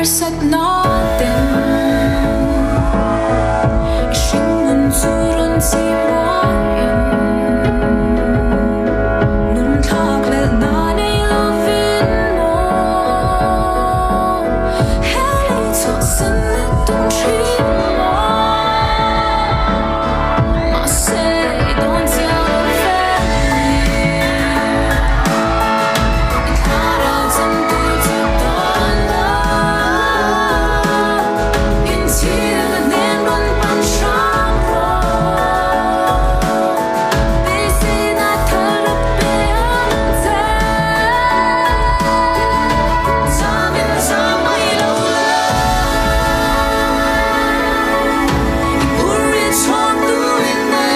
cares at nothing. Ingen turen til morgen. Nogen taklet når det loven må. Hellig tog sende den trymme. Og say don't tell the family. Det klarer som du til døgnet. En tid med den rundt på en chambre. Hvis en er tørt bærende. Sammen sammen i lovle. Hvor er tråd du inde.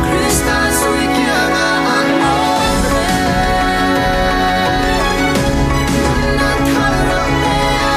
Kristus udgjorde en måne. Når tørt bærende.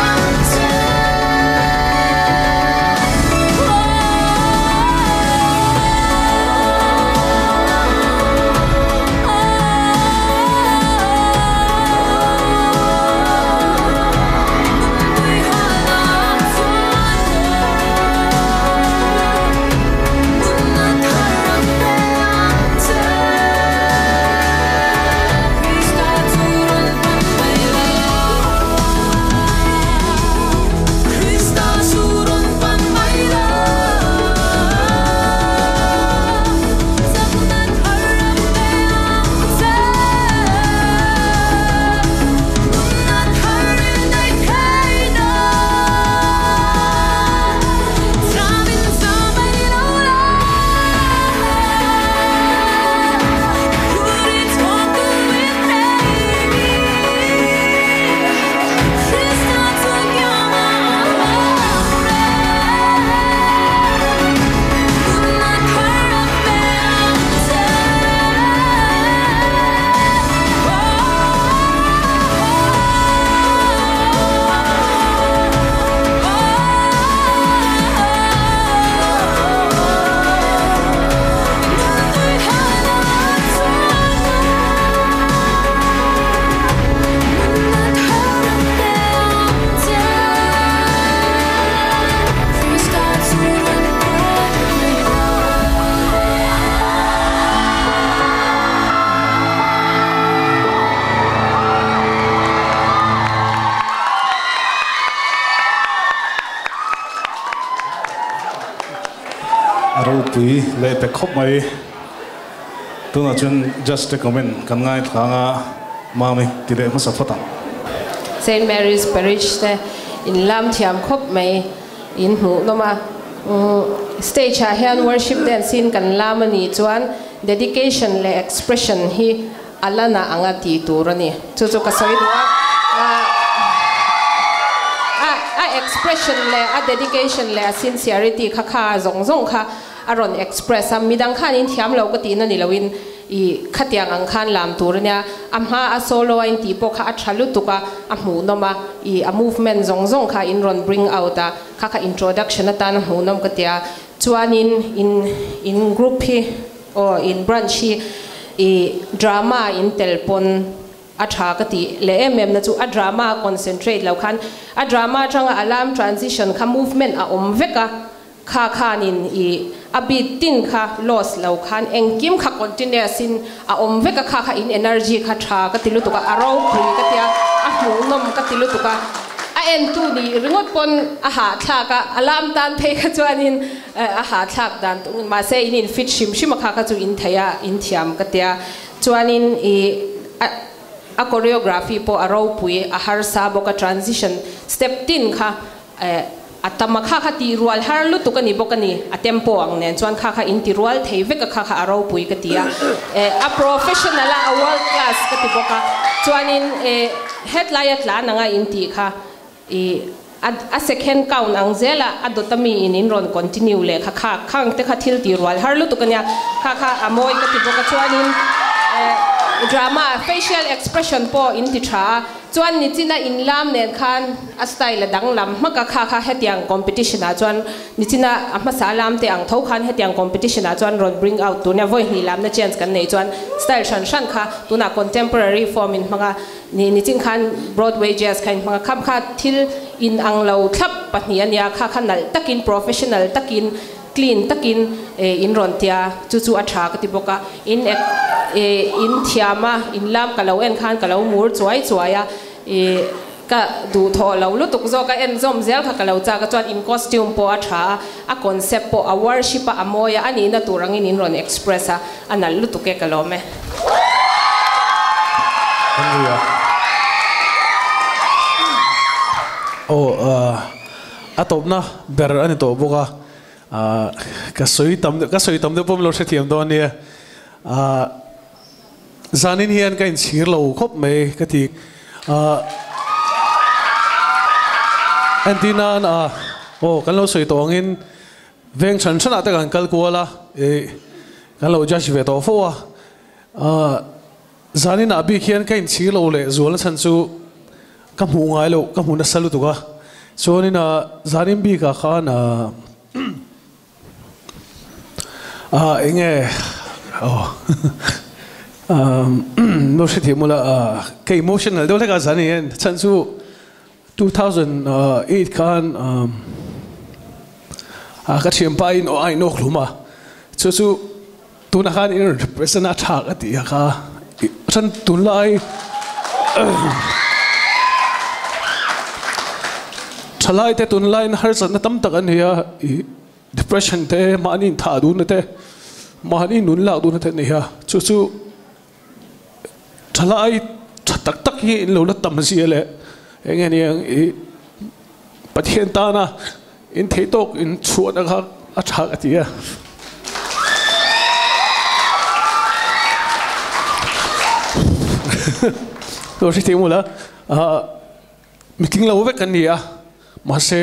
Arupui le pe khop mai tuna chun just a comment kan ngai thanga mami tire ma safatan St. Mary's Parish te in lam thiam khop mai in hu noma stage a hian worship den sin kan lam ani chuan dedication le expression hi alana anga ti turani chu chu ka soi duwa expression le a dedication le a sincerity kha kha zong zong kha aron express am midang khan in thiam lo ka ti na ni lawin I khatiang ang khan lam turnya amha a solo in ti po kha a thalu tuka a mu noma I a movement zong zong kha in ron bring out a kha kha introduction atan hu nom ka tia chuanin in group hi or in branch hi I drama in telpon a tha ka ti le em na chu a drama concentrate lo khan a drama tanga alarm transition kha movement a om veka kha khanin I a bit tin kha loss lo khan engkim kha continuous in a om veka kha kha in energy kha tha ka tilu tuka arau pui ka tia a hu nom ka tilu tuka a en tu ni ringot pon a ha thla ka alarm tan phei kha chuanin a ha thlak dan tu ma se in fit shim shim kha ka chu in thaya in thiam ka tia chuanin a choreography po arau pui a har sa boka transition step tin kha atama kha kha ti rual har lu tu kani bokani a tempo ang nen chuan kha kha in ti rual thei veka kha kha arau pui ka tia a professional a world class ka ti boka chuanin headline la nanga in ti kha a second count ang zela adotami in ron continue le kha kha khang te kha thil ti rual har lu tu kanya kha kha amoi ka ti boka chuanin drama facial expression po in ti tha chuan ni china in lam nen khan a style dang lam maka kha kha hetiang competition a chuan ni china a ma sa lam te ang tho khan hetiang competition a chuan ron bring out tu na voi ni lam na chance kan nei chuan style shan shan kha tu na contemporary form in manga ni ching khan Broadway jazz khan manga kham kha thil in ang lo thlap pahni ania kha khanal takin professional takin clean takin in ron tia chu a tha ka ti boka in thiama in lam ka lo en khan ka lo mur chuai chuaya ka du tho lo lu tuk zo ka en zom zel kha ka lo cha ka chuan in costume po a tha a concept po a worship a moya ani na turangin in ron express a anal lu tuke ka lo me atop na ber ani to boka ka soi tam de pom lo se thiam do ni zanin hian ka in chhir lo khop mai ka ti antina na kan lo soi tong in veng chan chana ta kan kal ko la kan lo ja shi ve to fo zanin abi hian ka in chhir lo le zol chan chu ka mu ngai lo ka mu na salu tu ka so ni na zanin bi ka khan enge no se thimula ke emotional do le ka zani en chan chu 2008 kan ka thiam pa in o ai no khluma chu tu na khan in represent a thak ati kha chan tun lai chalai te tun lai har chan na tam tak an hiya depression te mani tha du na te mani nun la du na te ne ha chu chalai tak tak hi in lo la tam si le enge ni pathian ta na in theitok in chuan kha a thak atia lo si timula miking lo ve kan ni a ma se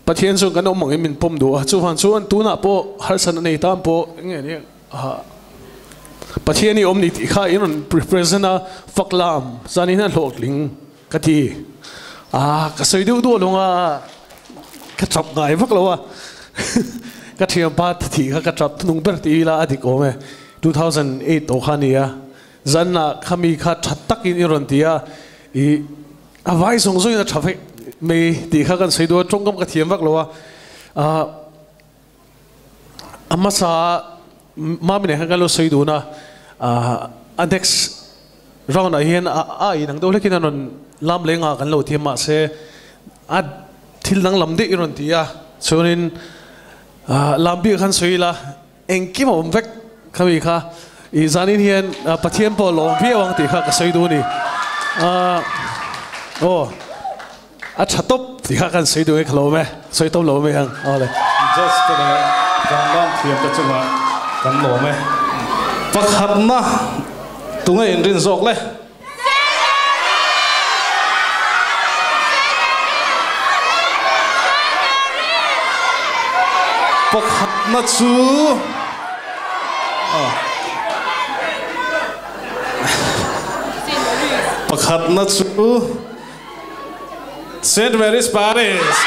pathian so kan omang min pom do chu han chuan tu na po har san nei tam po enge ni pathian ni om ni ti kha in represent a faklam zanin na lokling kati ka soi du longa ka chap ngai vak lowa ka thiam pa thi ka chap nung ber ti la adi ko me 2008 to khania zanna khami kha thattak in iron tia avai song zoi na traffic me ti kha kan soi do tongkam ka thiam vak lowa amasa mamine ha lo soi do na next round hian nang do lekin anon lam lenga kan lo thiam ma se thil nang lam de iron tia chonin lambi khan soila engkim om vek khami kha I zanin hian pathian po long vi awang ti kha ka soi du ni a thatop ti kha kan soi du e khlo me soi tom lo me hang ole just the kan lam thiam ta chuma kan lo me pakhat na tunga in rin zok le pakhat na chu pakhat na chu St. Mary's Parish